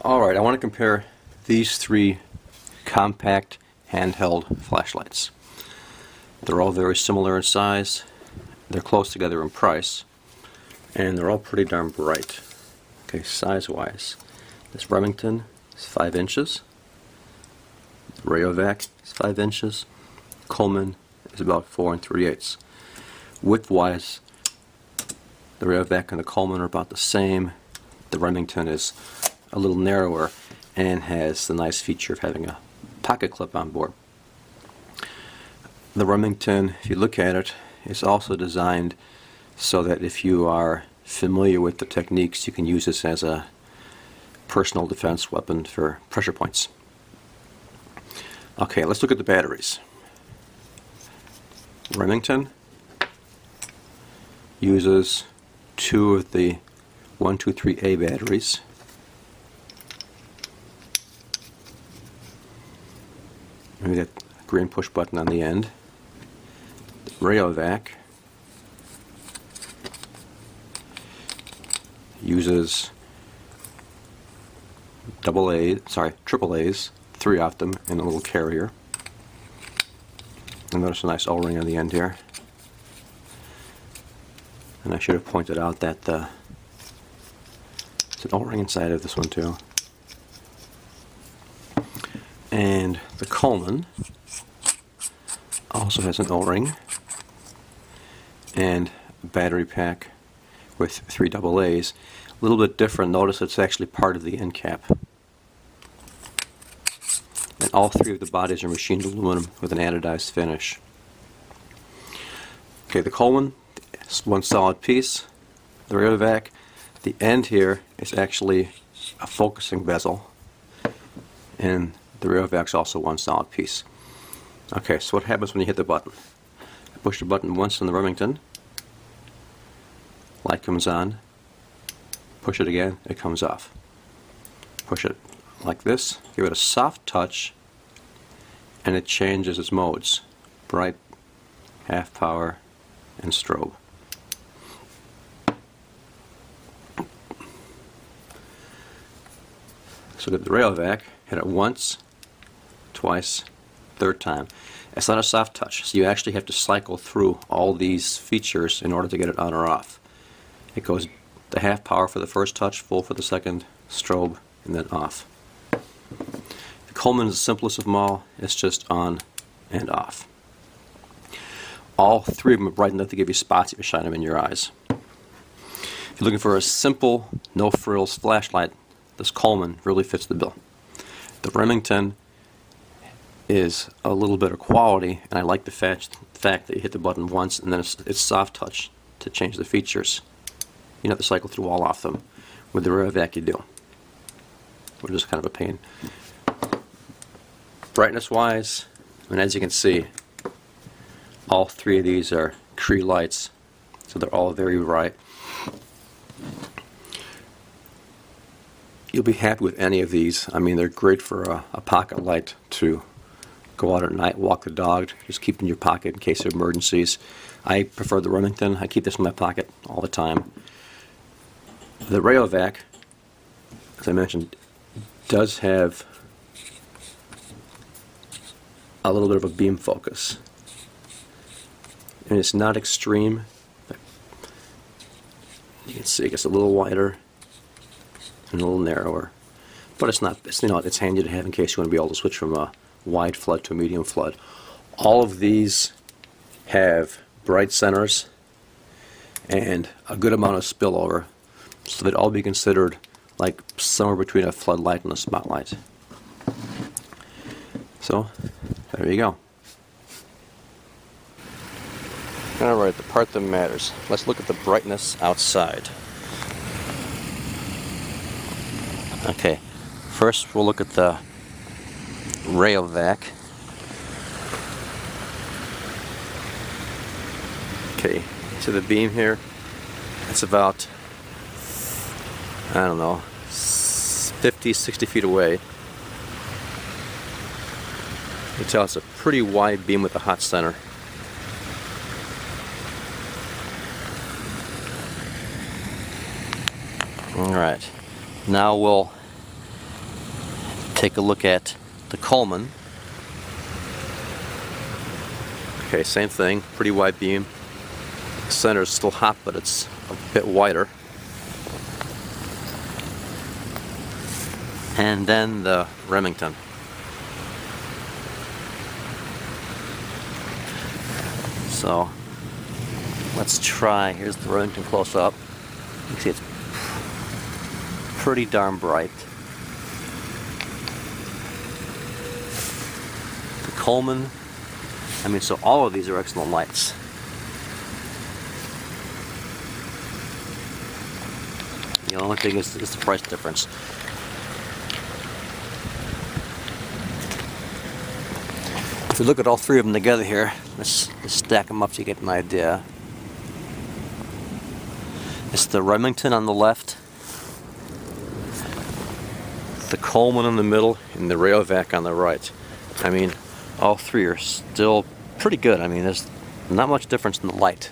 Alright, I want to compare these three compact handheld flashlights. They're all very similar in size, they're close together in price, and they're all pretty darn bright. Okay, size-wise, this Remington is 5 inches, Rayovac is 5 inches, Coleman is about 4 3/8. Width-wise, the Rayovac and the Coleman are about the same. The Remington is a little narrower and has the nice feature of having a pocket clip on board. The Remington, if you look at it, is also designed so that if you are familiar with the techniques, you can use this as a personal defense weapon for pressure points. Okay, let's look at the batteries. Remington uses 2 of the 123A batteries. Maybe that green push button on the end. The Rayovac uses triple A's, 3 of them in a little carrier. And notice a nice O-ring on the end here. And I should have pointed out that there's an O-ring inside of this one too. And the Coleman also has an O-ring and a battery pack with 3 AA's. A little bit different. Notice it's actually part of the end cap. And all 3 of the bodies are machined aluminum with an anodized finish. Okay, the Coleman is one solid piece. The Rayovac, the end here is actually a focusing bezel, and the Rayovac is also one solid piece. Okay, so what happens when you hit the button? I push the button once on the Remington, light comes on, push it again, it comes off. Push it like this, give it a soft touch, and it changes its modes: bright, half power, and strobe. So get the Rayovac, hit it once, twice, third time. It's not a soft touch, so you actually have to cycle through all these features in order to get it on or off. It goes the half power for the first touch, full for the second, strobe, and then off. The Coleman is the simplest of them all. It's just on and off. All 3 of them are bright enough to give you spots if you shine them in your eyes. If you're looking for a simple, no-frills flashlight, this Coleman really fits the bill. The Remington is a little bit of quality, and I like the fact that you hit the button once and then it's soft touch to change the features. You don't have to cycle through all of them. With the Rayovac you do, which is kind of a pain. Brightness wise, and as you can see, all 3 of these are CREE lights, so they're all very bright. You'll be happy with any of these. I mean, they're great for a pocket light to go out at night, walk the dog, just keep in your pocket in case of emergencies. I prefer the Remington. I keep this in my pocket all the time. The Rayovac, as I mentioned, does have a little bit of a beam focus. And it's not extreme. You can see it gets a little wider and a little narrower, but it's not. It's handy to have in case you want to be able to switch from a wide flood to a medium flood. All of these have bright centers and a good amount of spillover, so they'd all be considered like somewhere between a floodlight and a spotlight. So there you go. Alright, the part that matters. Let's look at the brightness outside. Okay, first we'll look at the Rayovac. Okay, so the beam here, it's about, I don't know, 50, 60 feet away. You can tell it's a pretty wide beam with a hot center. Alright, now we'll take a look at the Coleman. Okay, same thing, pretty wide beam. The center is still hot, but it's a bit wider. And then the Remington. So let's try, here's the Remington close up. You can see it's pretty darn bright. The Coleman, I mean, so all of these are excellent lights. The only thing is the price difference. If we look at all three of them together here, let's stack them up so you get an idea. It's the Remington on the left, the Coleman in the middle, and the Rayovac on the right. I mean, all three are still pretty good. I mean, there's not much difference in the light.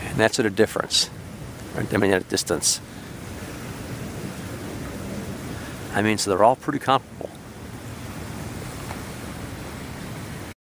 And that's at a difference. I mean, at a distance. I mean, so they're all pretty comparable.